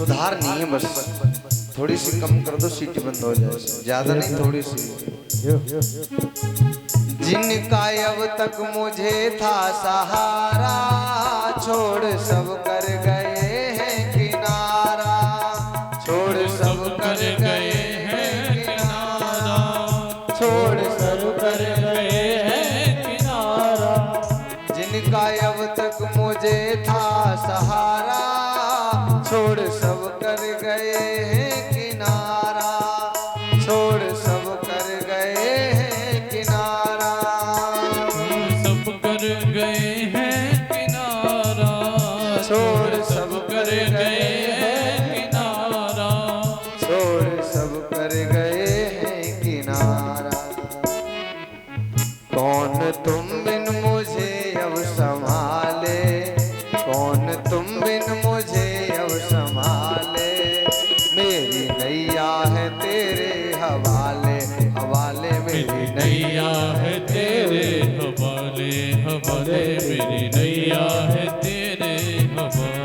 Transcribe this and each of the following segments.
सुधार नहीं है, बस थोड़ी सी कम कर दो, सीटी बंद हो जाए, ज्यादा नहीं, थोड़ी सी। जिनका अब तक मुझे था सहारा, छोड़ सब कर गए हैं किनारा, छोड़ सब कर गए हैं किनारा, छोड़ सब कर गए हैं किनारा। जिनका अब तक मुझे था सहारा, छोड़ सब कर गए हैं किनारा, छोड़ सब कर गए हैं किनारा, सब कर गए हैं किनारा, छोड़ सब कर गए हैं किनारा, छोड़ सब कर गए हैं किनारा। कौन तुम बिन मुझे अब संभाले, कौन तुम बिन मुझे अब संभाले, मेरी नैया है तेरे हवाले, हवाले मेरी नैया है तेरे हवाले, हवाले मेरी नैया है तेरे हवाले।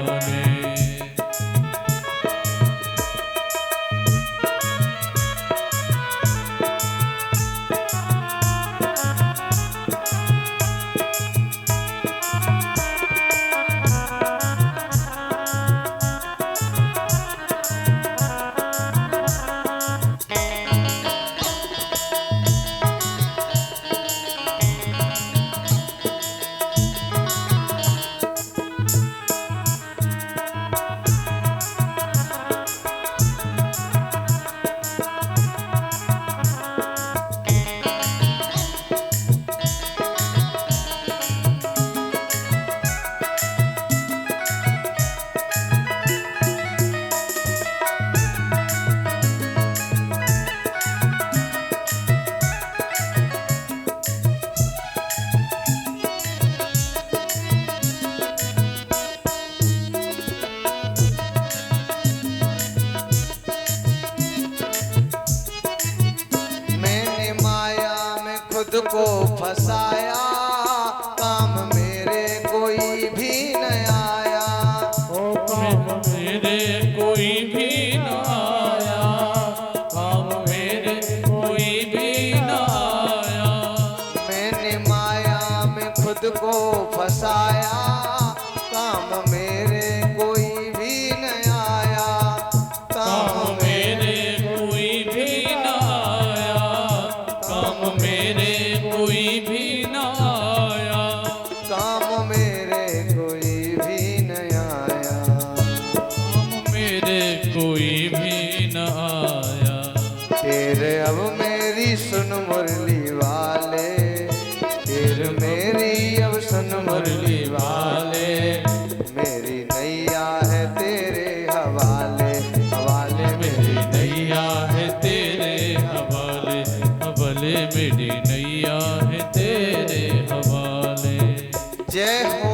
खुद को फसाया, काम मेरे कोई भी न आया, काम मेरे कोई भी न आया, काम मेरे कोई भी न आया। मैंने माया में खुद को फसाया, काम मेरे कोई भी न आया, काम मेरे कोई भी न आया, काम मेरे कोई भी न आया, काम मेरे कोई भी न आया, काम मेरे कोई भी न आया। तेरे अब मेरी सुन मुरली वाले, तेरे मेरी अब सुन मुरली वाले, मेरी नैया है तेरे हवाले, हवाले मेरी नैया है तेरे हवाले, हवाले मेरी नैया है तेरे हवाले। जय हो।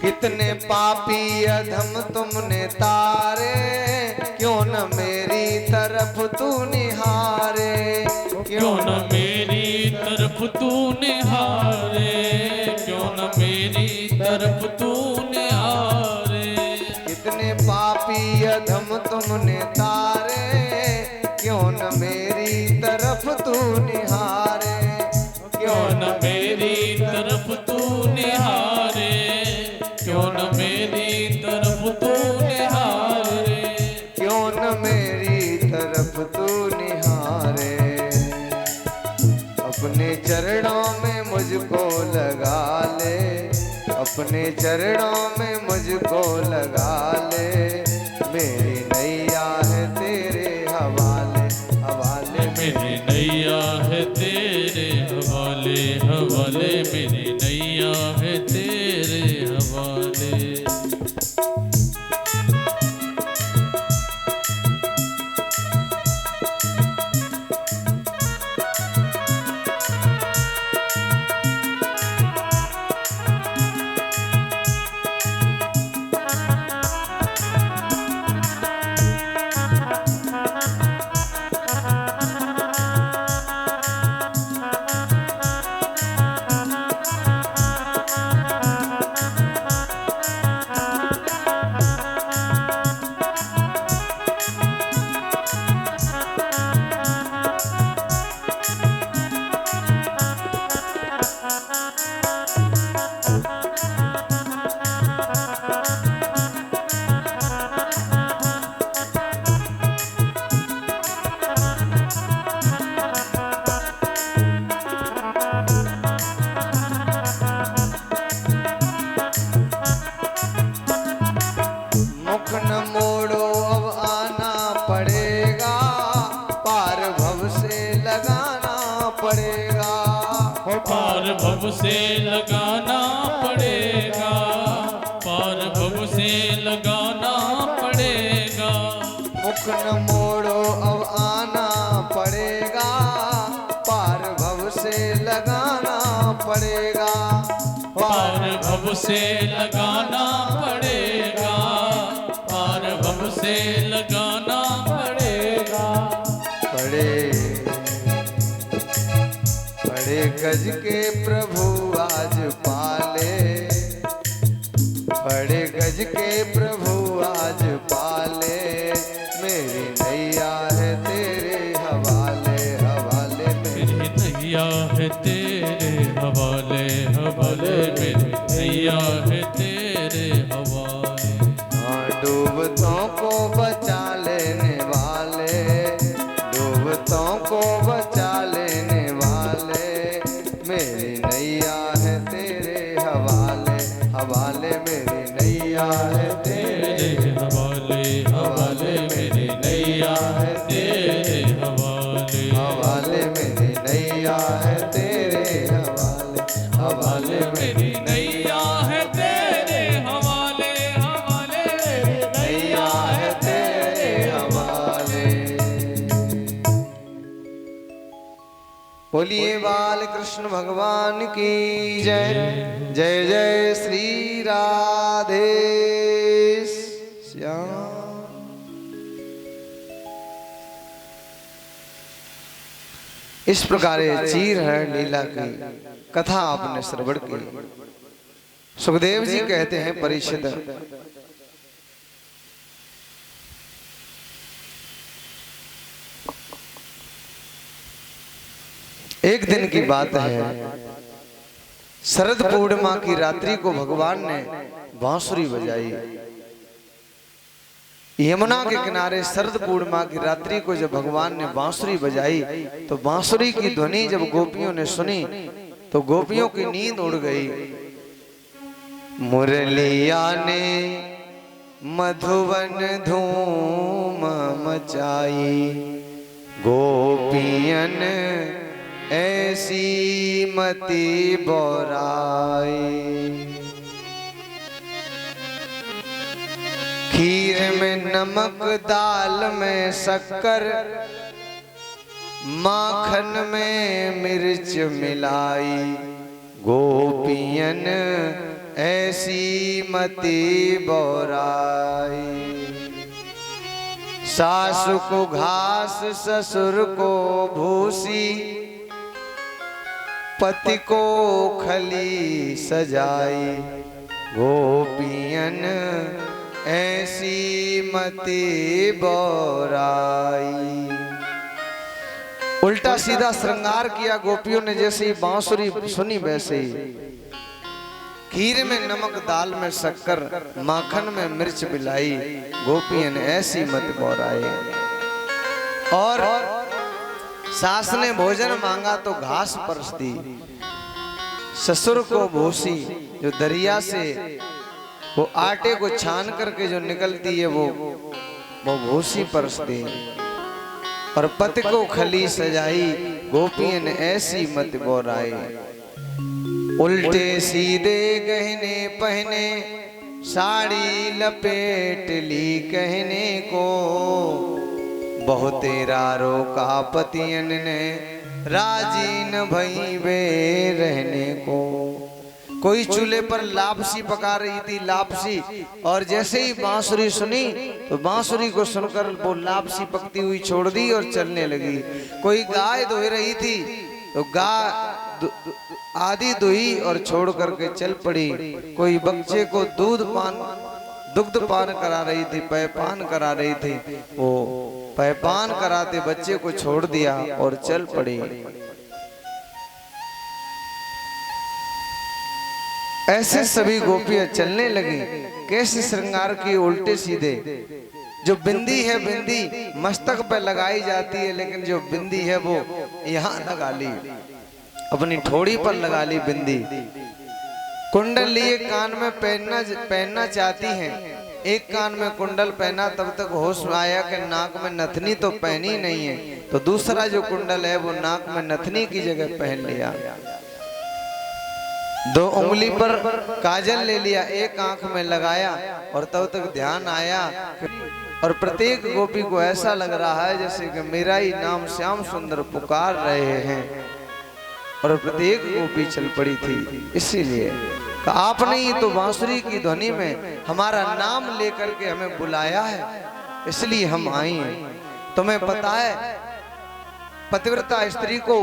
कितने पापी अधम तुमने तारे, क्यों न मेरी तरफ तू निहारे, क्यों न मेरी तरफ तू निहारे, क्यों न मेरी तरफ तू निहारे। कितने पापी अधम तुमने तारे, क्यों न मेरी तरफ तू निहारे, क्यों न मेरी तरफ तू निहारे, क्यों न मेरी तरफ तू निहारे, क्यों न मेरी तरफ तू निहारे। अपने चरणों में मुझको लगा ले, अपने चरणों में मुझको लगा ले, मेरी नैया है तेरे हवाले हवाले। मेरी नैया है तेरे हवाले हवाले, मेरी नैया है तेरे हवाले। मुख न मोड़ो अब आना पड़ेगा, पार भव से लगाना पड़ेगा। पार भव से लगाना पड़ेगा, पार भव से लगाना पड़ेगा। मुख न मोड़ो अब आना पड़ेगा, पार भव से लगाना पड़ेगा। पार भव से लगाना पड़ेगा, पार भव से लगाना पड़ेगा। बड़े गज के प्रभु आज पाले, बड़े गज के प्रभु आज पाले, मेरी नैया है तेरे हवाले हवाले। मेरी नैया है तेरे हवाले हवाले, मेरी नैया है तेरे हवाले। हाँ डूबतों को बचा लेने वाले, डूबतों को बचा लेने वाले, मेरी नैया है तेरे हवाले हवाले। मेरी नैया है तेरे हवाले हवाले, मेरी नैया है तेरे हवाले हवाले। मेरी नैया है तेरे हवाले हवाले। मेरी नैया है तेरे हवाले हवाले, मेरी नैया है तेरे हवाले। बोलिए बाल कृष्ण भगवान की जय। जय जय श्री राधे श्याम। इस प्रकार चीर है लीला की कथा आपने श्रवण की। सुखदेव जी कहते हैं परीक्षित, एक दिन की बात है, शरद पूर्णिमा की रात्रि को भगवान ने बांसुरी बजाई। यमुना के किनारे शरद पूर्णिमा की रात्रि को जब भगवान ने बांसुरी बजाई तो बांसुरी की ध्वनि जब गोपियों ने सुनी तो गोपियों की नींद उड़ गई। मुरलिया ने मधुवन धूम मचाई, गोपियन ऐसी मति बोराई। खीर में नमक, दाल में शक्कर, माखन में मिर्च मिलाई, गोपियन ऐसी मति बोराई। सासु को घास, ससुर को भूसी, पति को खली सजाई, गोपियन ऐसी मति बोराई। उल्टा सीधा श्रृंगार किया गोपियों ने, जैसे ही बांसुरी सुनी वैसे ही। खीर में नमक, दाल में शक्कर, माखन में मिर्च मिलाई, गोपियन ऐसी मत बोराई। और सास ने भोजन मांगा तो घास परस दी, ससुर को भूसी, जो दरिया से वो आटे को छान करके जो निकलती है वो भूसी परसती और पति को खली सजाई गोपियन ऐसी मत बोराई। उल्टे सीधे गहने पहने साड़ी लपेट ली कहने को बहुते रारो का पतियन ने राजी न भई वे रहने को। कोई चूल्हे पर लापसी पका रही थी, लापसी, और जैसे ही बांसुरी सुनी तो बांसुरी को सुनकर वो लापसी पकती हुई छोड़ दी और चलने लगी। कोई गाय दुह रही थी तो गाय आधी दुही और छोड़ करके चल पड़ी। कोई बच्चे को दुग्ध पान करा रही थी, पेयपान करा रही थी, वो पेयपान कराते बच्चे को छोड़ दिया और चल पड़ी। ऐसे सभी गोपियां चलने लगी। कैसे श्रृंगार की उल्टे सीधे। जो बिंदी है, बिंदी मस्तक पे लगाई जाती है, लेकिन जो बिंदी है वो यहाँ लगा ली, अपनी ठोड़ी पर लगा ली बिंदी। कुंडल लिए कान में पहनना चाहती हैं। एक कान में कुंडल पहना, तब तक होश आया कि नाक में नथनी तो पहनी नहीं है, तो दूसरा जो कुंडल है वो नाक में नथनी की जगह पहन लिया। 2 उंगली पर काजल ले लिया, एक आंख में लगाया, और तब तक ध्यान आया और प्रत्येक गोपी को ऐसा लग रहा है जैसे कि मेरा ही नाम श्याम सुंदर पुकार रहे हैं, और प्रत्येक गोपी चल पड़ी थी। इसीलिए आपने ही तो बांसुरी की ध्वनि में हमारा नाम लेकर के हमें बुलाया है, इसलिए हम आई हैं। तुम्हें पता है पतिव्रता स्त्री को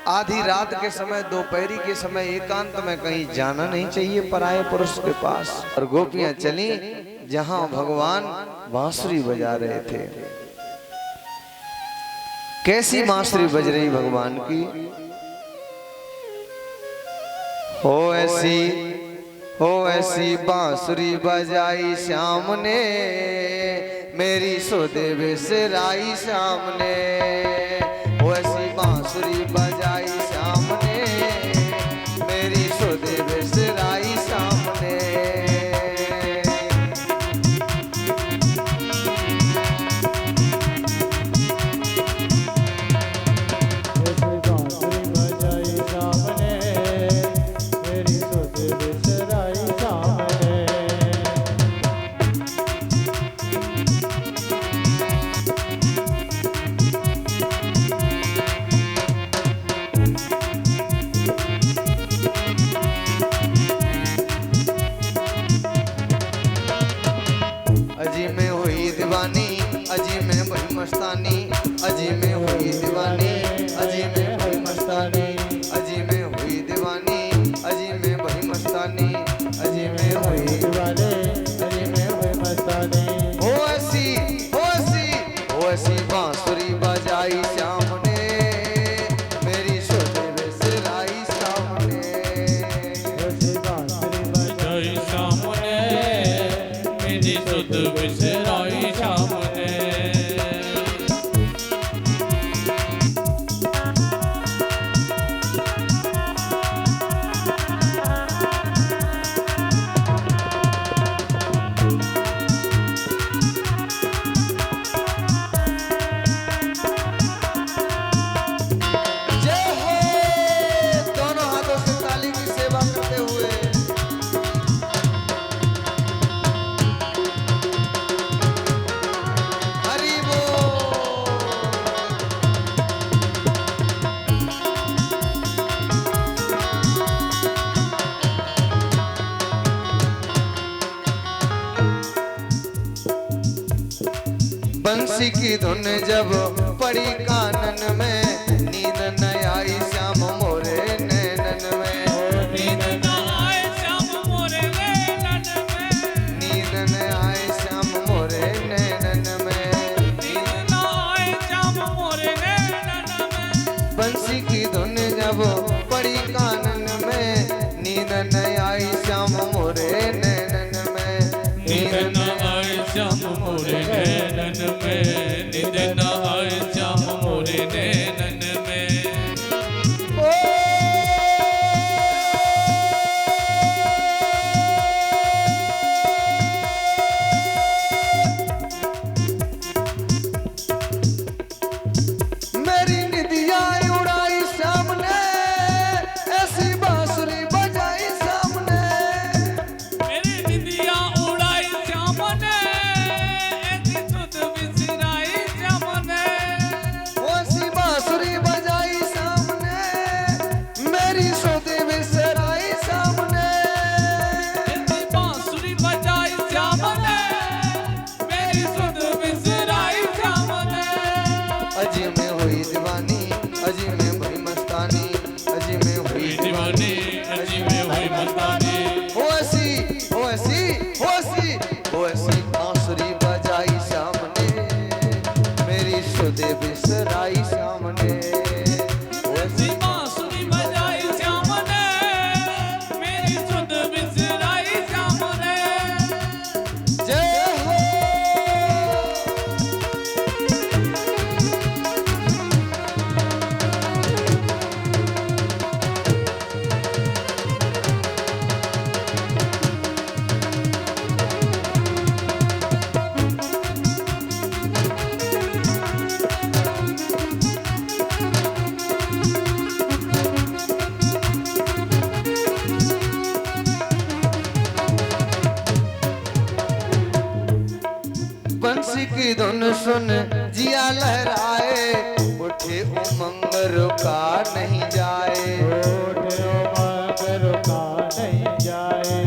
आधी रात के समय, दोपहरी के समय एकांत में कहीं जाना नहीं चाहिए पराये पुरुष के पास। और गोपियां चली जहां भगवान बांसुरी बजा रहे थे। कैसी बांसुरी बज रही भगवान की। हो ऐसी बांसुरी बजाई श्याम ने, मेरी सुदेव से राई श्याम ने। हो ऐसी बांसुरी बजाई श्याम ने, मेरी सुदेव से राई श्याम ने। अजी में हुई दीवानी, अजी में भई मस्तानी, अजी में हुई दीवानी, अजी में भई मस्तानी, अजी में हुई दीवानी, अजी में भई मस्तानी, अजी में हुई दीवानी, अजी में भई मस्तानी। हो ऐसी बांसुरी बजाई श्याम ने, मेरी सुदेव से राई श्याम ने। ऐसी बांसुरी बजाई श्याम ने, मेरी सुदेव से राई श्याम ने। बंसी की धुन जब पड़ी कानन में, नींद न आई श्याम मोरे नैनन में। नींद न आए श्याम मोरे नैनन में, नींद न आए श्याम मोरे नैनन में, नींद न आए श्याम मोरे नैनन में। बंसी की धुन जब पड़ी कानन में, नींद न आई श्याम मोरे नैनन में। नींद न आए श्याम मोरे नैनन में, नींद न आए श्याम मोरे नैनन बंसी की धुन सुन जिया लहराए, उठे उमंग रुका नहीं जाए, उठे उमंग रुका नहीं जाए,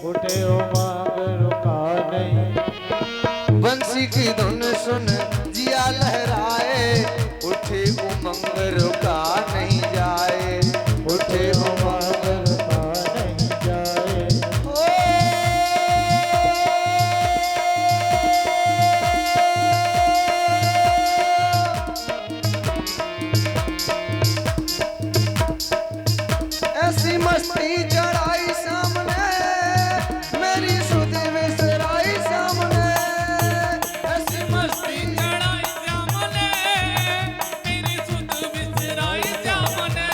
उठे उमंग रुका नहीं। बंसी की धुन सुन जिया लहराए, उठे उमंग रुका नहीं जाए, उठे उमंग रुका नहीं जाए। ऐसी मस्ती चढ़ाई सामने, मेरी सुध विसराई सामने, ऐसी मस्ती चढ़ाई सामने, मेरी सुध विसराई सामने।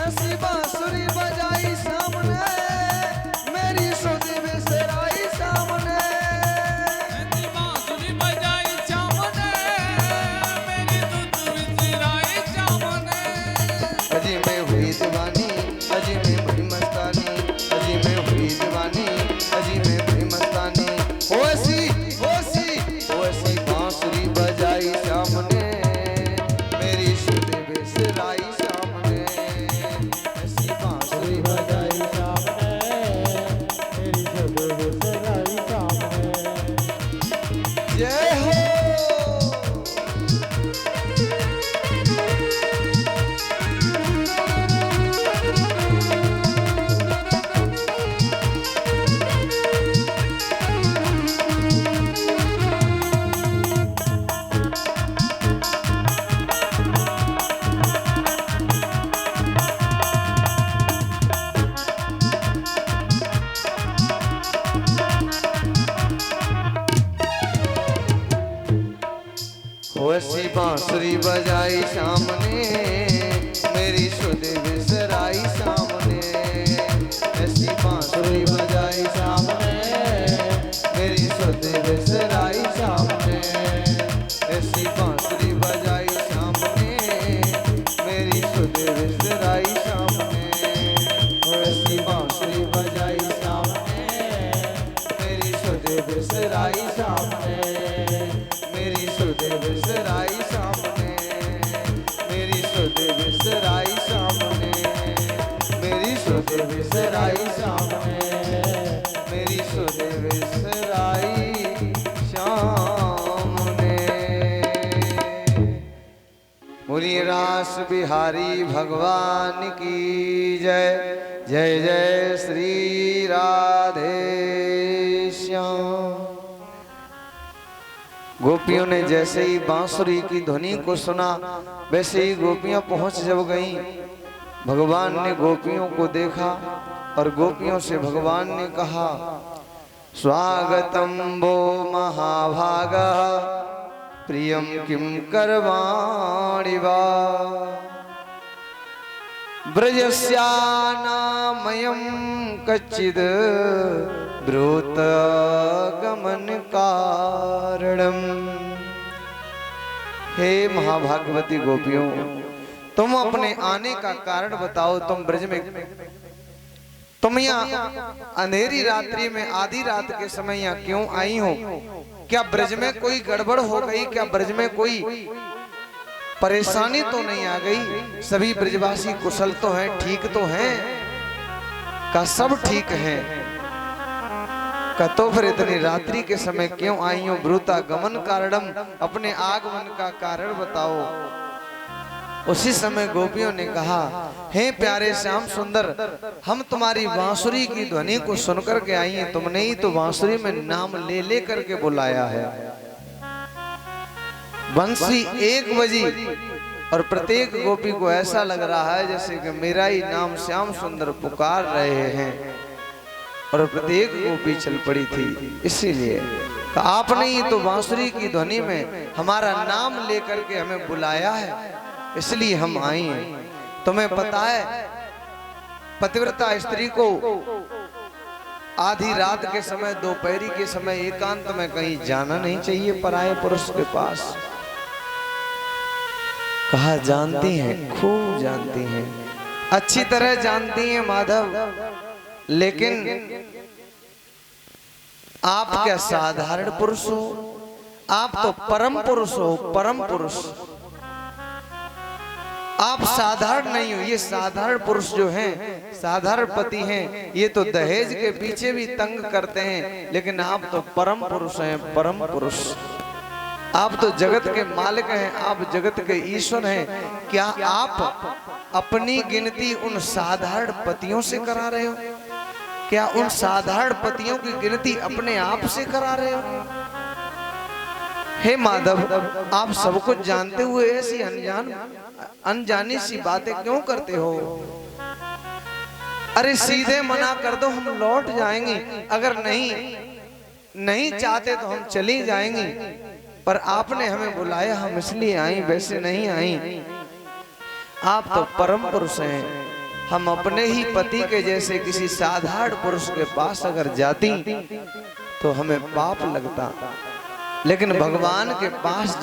ऐसी बांसुरी बजाई सामने, मेरी सुध विसराई सामने, ऐसी बांसुरी बजाई सामने, मेरी सुध विसराई सामने। अजी मैं हुई दीवानी, अजी मैं हुई मस्तानी, अजी मैं हुई दीवानी, अजी मैं हुई मस्तानी। ओसी बांसुरी बजाई सामने, मेरी सुध विसराई सामने, ऐसी बांसुरी बजाई सामने, मेरी सुध विसराई सामने। जय हो। वैसी बांसुरी बजाई सामने, मेरी सुध विसराई सामने, ऐसी बांसुरी बजाई सामने, मेरी सुध विसराई सामने, ऐसी बांसुरी बजाई सामने, मेरी सुध विसराई सामने, ऐसी बांसुरी बजाई सामने, मेरी सुध विसराई सामने, मेरी सुध विसराई सामने, मेरी सुध विसराई सामने, मेरी सुध विसराई सामने, मेरी सुध विसराई सामने। बोलिए रास बिहारी भगवान की जय। जय जय श्री राधे श्याम। गोपियों ने जैसे ही बांसुरी की ध्वनि को सुना, वैसे ही गोपियां पहुंच जब गईं, भगवान ने गोपियों को देखा और गोपियों से भगवान ने कहा, स्वागतम वो महाभागा, प्रियम किम करवाणि वा, ब्रजस्यानामयं कच्चिद ब्रूत गमन कारणम। हे महाभागवती गोपियों, तुम अपने आने का कारण बताओ। तुम ब्रज में, तुम यहाँ अंधेरी रात्रि में आधी रात के समय यहाँ क्यों आई हो? क्या ब्रज में कोई गड़बड़ हो गई? क्या ब्रज में कोई परेशानी तो नहीं आ गई? सभी ब्रजवासी कुशल तो हैं, ठीक तो हैं? का सब ठीक है? का तो फिर इतनी रात्रि के समय क्यों आई हो? ब्रूता गमन कारणम, अपने आगमन का कारण बताओ। उसी समय गोपियों ने कहा, हे प्यारे श्याम सुंदर, हम तुम्हारी बांसुरी की ध्वनि को सुनकर के आई हैं। तुमने ही तो बांसुरी में नाम ले ले करके बुलाया है। बंसी 1 बजी और प्रत्येक गोपी को ऐसा लग रहा है जैसे कि मेरा ही नाम श्याम सुंदर पुकार रहे हैं, और प्रत्येक गोपी चल पड़ी थी। इसीलिए तो आपने ही तो बांसुरी की ध्वनि में हमारा नाम लेकर के हमें बुलाया है, इसलिए हम आई हैं। तुम्हें पता है, पतिव्रता स्त्री को आधी रात के समय, दोपहरी के समय एकांत में कहीं जाना नहीं चाहिए पराये पुरुष के पास। कहा जानती हैं, खूब जानती हैं, अच्छी तरह जानती हैं माधव, लेकिन आप क्या साधारण पुरुष हो? आप तो परम पुरुष हो, परम पुरुष। आप साधारण नहीं हो। ये साधारण पुरुष जो हैं, साधारण पति हैं, ये तो दहेज के पीछे भी तंग करते हैं, लेकिन आप तो परम पुरुष हैं, परम पुरुष। आप तो जगत के मालिक हैं, आप जगत के ईश्वर हैं। क्या आप अपनी गिनती उन साधारण पतियों से करा रहे हो? क्या उन साधारण पतियों की गिनती अपने आप से करा रहे हो? हे माधव, आप सब कुछ जानते हुए ऐसी अनजानी सी बातें क्यों करते हो? अरे सीधे मना कर दो, हम लौट जाएंगे। अगर नहीं चाहते तो हम चली जाएंगी, पर आपने हमें बुलाया, हम इसलिए आई, वैसे नहीं आई। आप तो परम पुरुष हैं। हम अपने ही पति के जैसे किसी साधारण पुरुष के पास अगर जाती तो हमें पाप लगता, लेकिन भगवान के पास